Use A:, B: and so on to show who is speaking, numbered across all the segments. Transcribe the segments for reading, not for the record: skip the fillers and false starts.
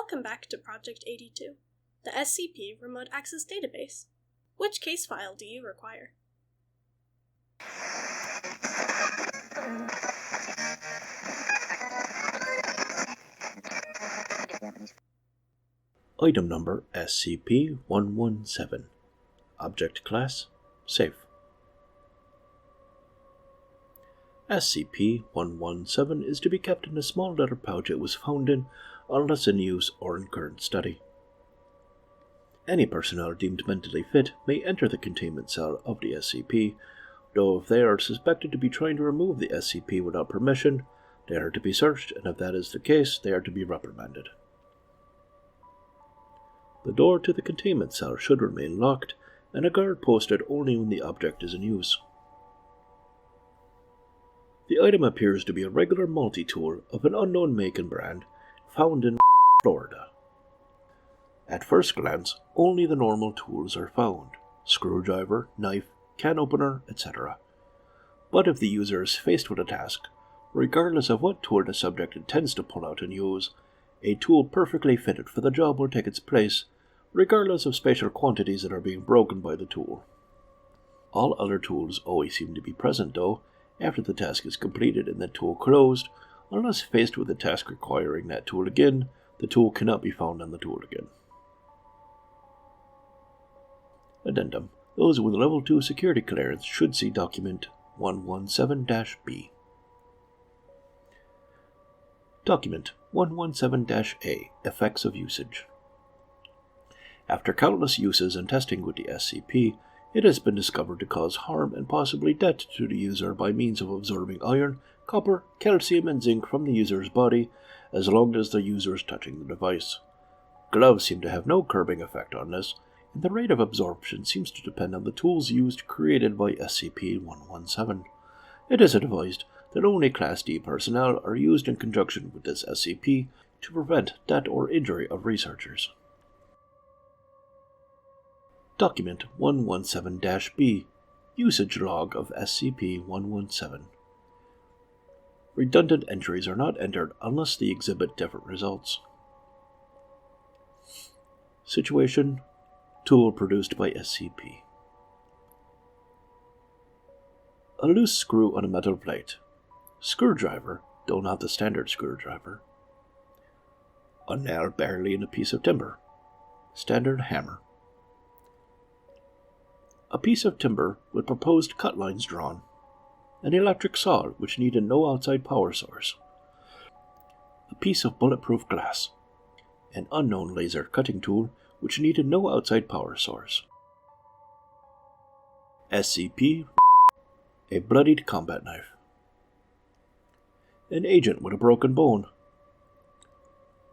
A: Welcome back to Project 82, the SCP Remote Access Database. Which case file do you require?
B: Item number SCP-117. Object Class Safe. SCP-117 is to be kept in a small leather pouch it was found in, unless in use or in current study. Any personnel deemed mentally fit may enter the containment cell of the SCP, though if they are suspected to be trying to remove the SCP without permission, they are to be searched, and if that is the case, they are to be reprimanded. The door to the containment cell should remain locked, and a guard posted only when the object is in use. The item appears to be a regular multi-tool of an unknown make and brand, found in Florida. At first glance, only the normal tools are found: screwdriver, knife, can opener, etc. But if the user is faced with a task, regardless of what tool the subject intends to pull out and use, a tool perfectly fitted for the job will take its place, regardless of spatial quantities that are being broken by the tool. All other tools always seem to be present, though, after the task is completed and the tool closed, unless faced with a task requiring that tool again, the tool cannot be found on the tool again. Addendum: those with Level 2 security clearance should see Document 117-B. Document 117-A Effects of Usage. After countless uses and testing with the SCP, it has been discovered to cause harm and possibly death to the user by means of absorbing iron, copper, calcium, and zinc from the user's body, as long as the user is touching the device. Gloves seem to have no curbing effect on this, and the rate of absorption seems to depend on the tools used created by SCP-117. It is advised that only Class D personnel are used in conjunction with this SCP to prevent death or injury of researchers. Document 117-B Usage Log of SCP-117. Redundant entries are not entered unless they exhibit different results. Situation: tool produced by SCP. A loose screw on a metal plate. Screwdriver, though not the standard screwdriver. A nail barely in a piece of timber. Standard hammer. A piece of timber with proposed cut lines drawn. An electric saw which needed no outside power source. A piece of bulletproof glass. An unknown laser cutting tool which needed no outside power source. SCP: a bloodied combat knife. An agent with a broken bone.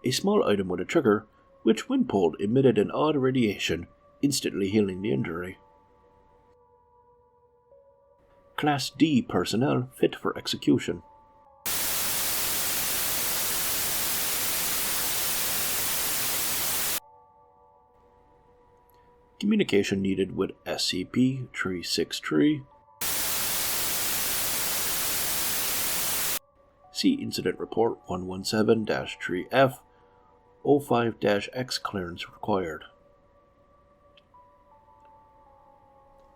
B: A small item with a trigger which, when pulled, emitted an odd radiation, instantly healing the injury. Class D personnel fit for execution. Communication needed with SCP-363. See Incident Report 117-3F. 05-X clearance required.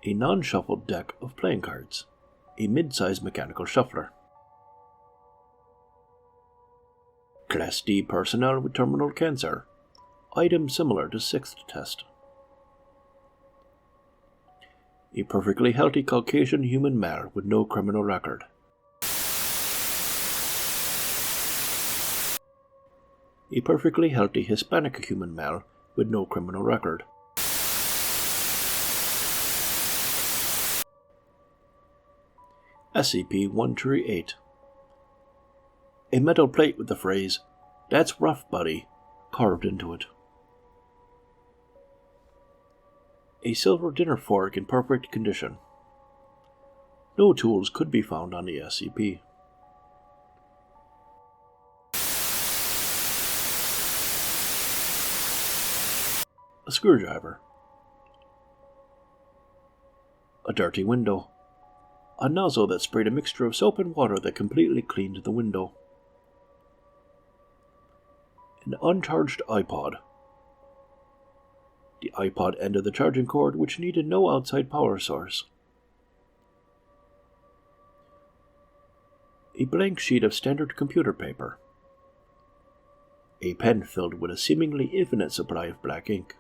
B: A non-shuffled deck of playing cards. A mid-sized mechanical shuffler. Class D personnel with terminal cancer. Item similar to 6th test. A perfectly healthy Caucasian human male with no criminal record. A perfectly healthy Hispanic human male with no criminal record. SCP-138. A metal plate with the phrase, "That's rough, buddy," carved into it. A silver dinner fork in perfect condition. No tools could be found on the SCP. A screwdriver. A dirty window. A nozzle that sprayed a mixture of soap and water that completely cleaned the window. An uncharged iPod. The iPod end of the charging cord which needed no outside power source. A blank sheet of standard computer paper. A pen filled with a seemingly infinite supply of black ink.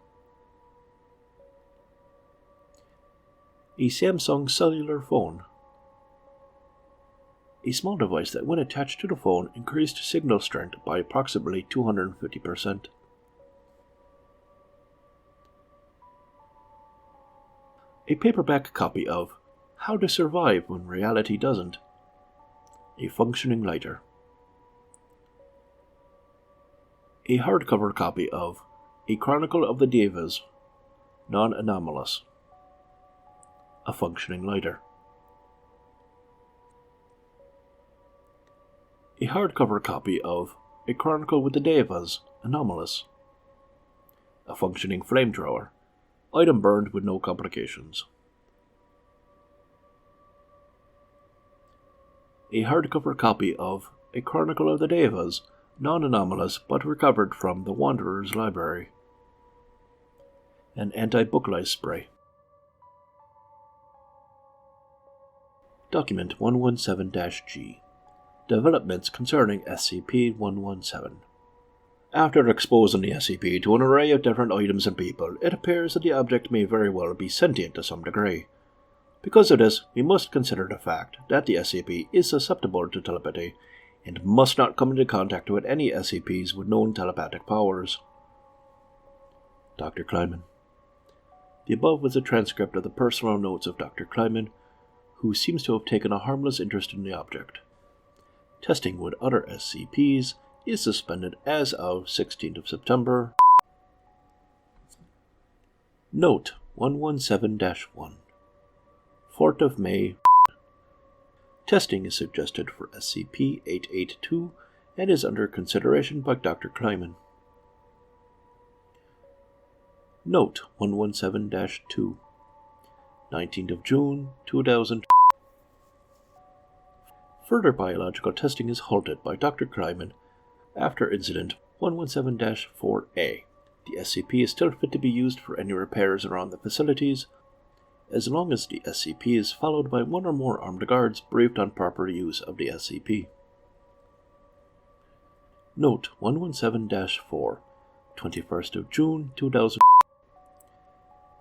B: A Samsung cellular phone. A small device that when attached to the phone increased signal strength by approximately 250%. A paperback copy of How to Survive When Reality Doesn't. A functioning lighter. A hardcover copy of A Chronicle of the Devas, non-anomalous. A functioning lighter. A hardcover copy of A Chronicle with the Devas, anomalous. A functioning flamethrower. Item burned with no complications. A hardcover copy of A Chronicle of the Devas, non-anomalous but recovered from the Wanderer's Library. An anti-book lice spray. Document 117-G. Developments concerning SCP-117. After exposing the SCP to an array of different items and people, it appears that the object may very well be sentient to some degree. Because of this, we must consider the fact that the SCP is susceptible to telepathy and must not come into contact with any SCPs with known telepathic powers. Dr. Kleiman. The above was a transcript of the personal notes of Dr. Kleiman, who seems to have taken a harmless interest in the object. Testing with other SCPs is suspended as of 16th of September. Note 117-1. 4th of May. Testing is suggested for SCP-882 and is under consideration by Dr. Kleiman. Note 117-2. 19th of June, 2000. Further biological testing is halted by Dr. Kleiman after Incident 117-4A. The SCP is still fit to be used for any repairs around the facilities, as long as the SCP is followed by one or more armed guards briefed on proper use of the SCP. Note 117-4, 21st of June, 2000.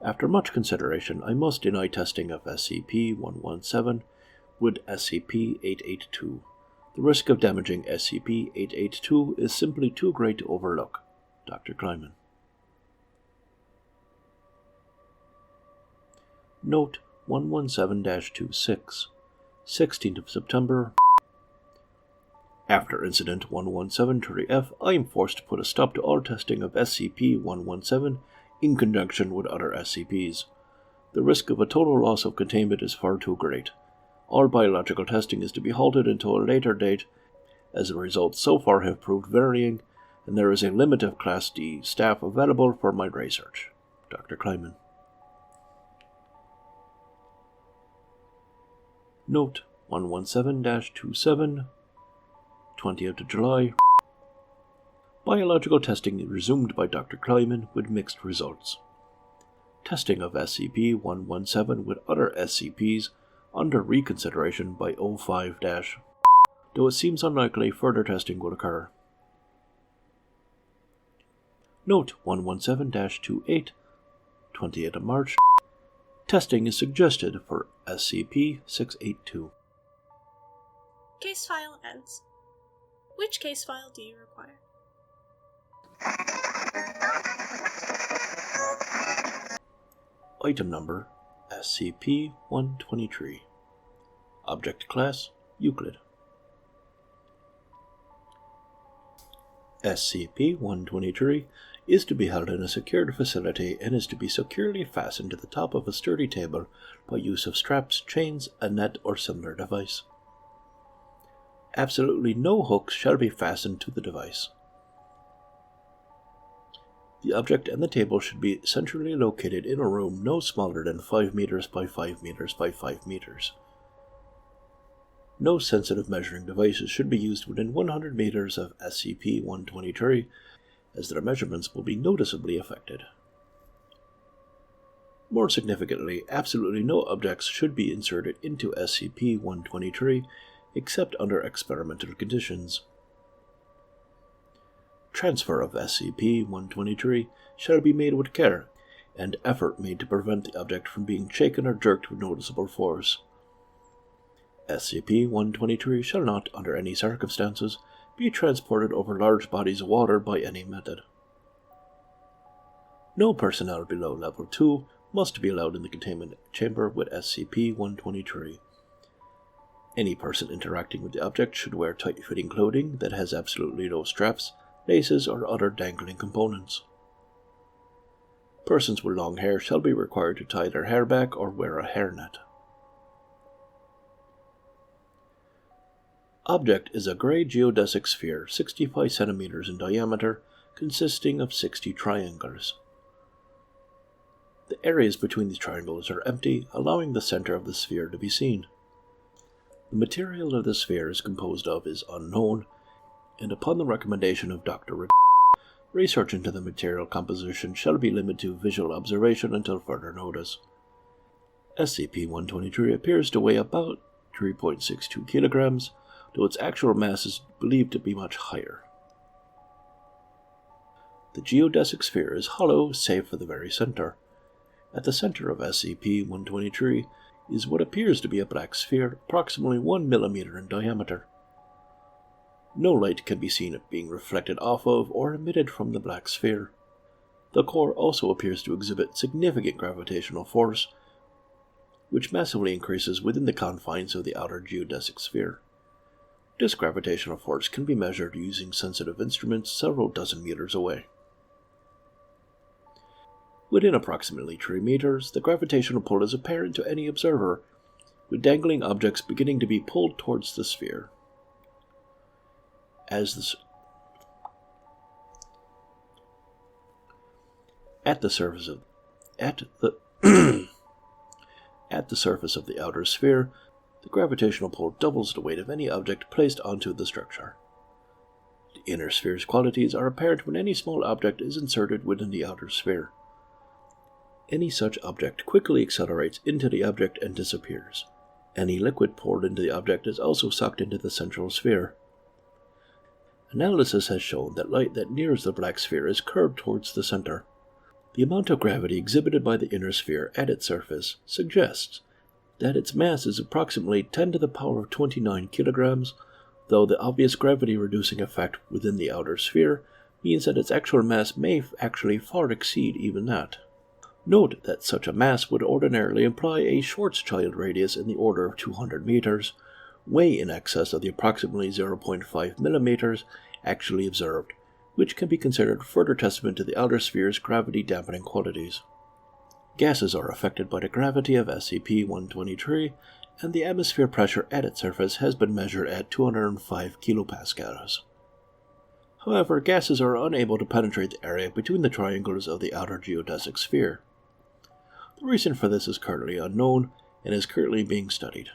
B: After much consideration, I must deny testing of SCP-117 with SCP-882. The risk of damaging SCP-882 is simply too great to overlook. Dr. Kleiman. Note 117-26, 16th of September. After Incident 117-3F, I am forced to put a stop to all testing of SCP-117 in conjunction with other SCPs. The risk of a total loss of containment is far too great. All biological testing is to be halted until a later date, as the results so far have proved varying, and there is a limit of Class D staff available for my research. Dr. Kleiman. Note 117-27, 20th of July. Biological testing resumed by Dr. Kleiman with mixed results. Testing of SCP-117 with other SCPs under reconsideration by O5-, though it seems unlikely further testing would occur. Note 117-28, 20th of March. Testing is suggested for SCP-682.
A: Case file ends. Which case file do you require?
B: Item number SCP-123. Object Class Euclid. SCP-123 is to be held in a secured facility and is to be securely fastened to the top of a sturdy table by use of straps, chains, a net, or similar device. Absolutely no hooks shall be fastened to the device. The object and the table should be centrally located in a room no smaller than 5 meters by 5 meters by 5 meters. No sensitive measuring devices should be used within 100 meters of SCP-123, as their measurements will be noticeably affected. More significantly, absolutely no objects should be inserted into SCP-123 except under experimental conditions. Transfer of SCP-123 shall be made with care, and effort made to prevent the object from being shaken or jerked with noticeable force. SCP-123 shall not, under any circumstances, be transported over large bodies of water by any method. No personnel below Level 2 must be allowed in the containment chamber with SCP-123. Any person interacting with the object should wear tight-fitting clothing that has absolutely no straps, laces, or other dangling components. Persons with long hair shall be required to tie their hair back or wear a hairnet. Object is a grey geodesic sphere 65 cm in diameter, consisting of 60 triangles. The areas between these triangles are empty, allowing the center of the sphere to be seen. The material of the sphere is composed of is unknown, and upon the recommendation of Dr. Research into the material composition shall be limited to visual observation until further notice. SCP-123 appears to weigh about 3.62 kilograms, though its actual mass is believed to be much higher. The geodesic sphere is hollow save for the very center. At the center of SCP-123 is what appears to be a black sphere approximately 1 mm in diameter. No light can be seen being reflected off of or emitted from the black sphere. The core also appears to exhibit significant gravitational force, which massively increases within the confines of the outer geodesic sphere. This gravitational force can be measured using sensitive instruments several dozen meters away. Within approximately 3 meters, the gravitational pull is apparent to any observer, with dangling objects beginning to be pulled towards the sphere. At the surface of the outer sphere, the gravitational pull doubles the weight of any object placed onto the structure. The inner sphere's qualities are apparent when any small object is inserted within the outer sphere. Any such object quickly accelerates into the object and disappears. Any liquid poured into the object is also sucked into the central sphere. Analysis has shown that light that nears the black sphere is curved towards the center. The amount of gravity exhibited by the inner sphere at its surface suggests that its mass is approximately 10 to the power of 29 kilograms, though the obvious gravity-reducing effect within the outer sphere means that its actual mass may actually far exceed even that. Note that such a mass would ordinarily imply a Schwarzschild radius in the order of 200 meters, way in excess of the approximately 0.5 millimeters actually observed, which can be considered further testament to the outer sphere's gravity-dampening qualities. Gases are affected by the gravity of SCP-123, and the atmosphere pressure at its surface has been measured at 205 kilopascals. However, gases are unable to penetrate the area between the triangles of the outer geodesic sphere. The reason for this is currently unknown and is currently being studied.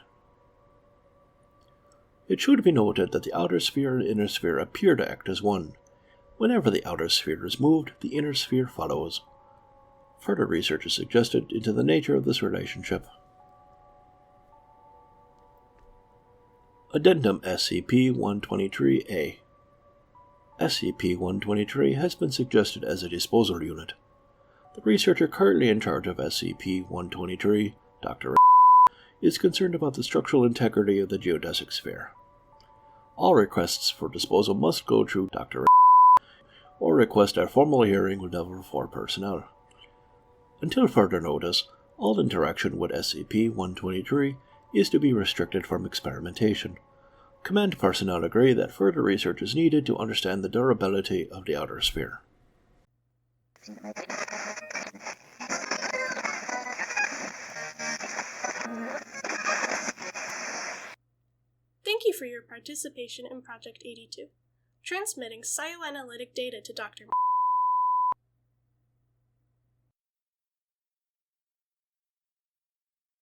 B: It should be noted that the outer sphere and inner sphere appear to act as one. Whenever the outer sphere is moved, the inner sphere follows. Further research is suggested into the nature of this relationship. Addendum SCP-123-A. SCP-123 has been suggested as a disposal unit. The researcher currently in charge of SCP-123, Dr. is concerned about the structural integrity of the geodesic sphere. All requests for disposal must go through Dr. or request a formal hearing with Level 4 personnel. Until further notice, all interaction with SCP-123 is to be restricted from experimentation. Command personnel agree that further research is needed to understand the durability of the outer sphere.
A: Thank you for your participation in Project 82, transmitting psioanalytic data to Dr.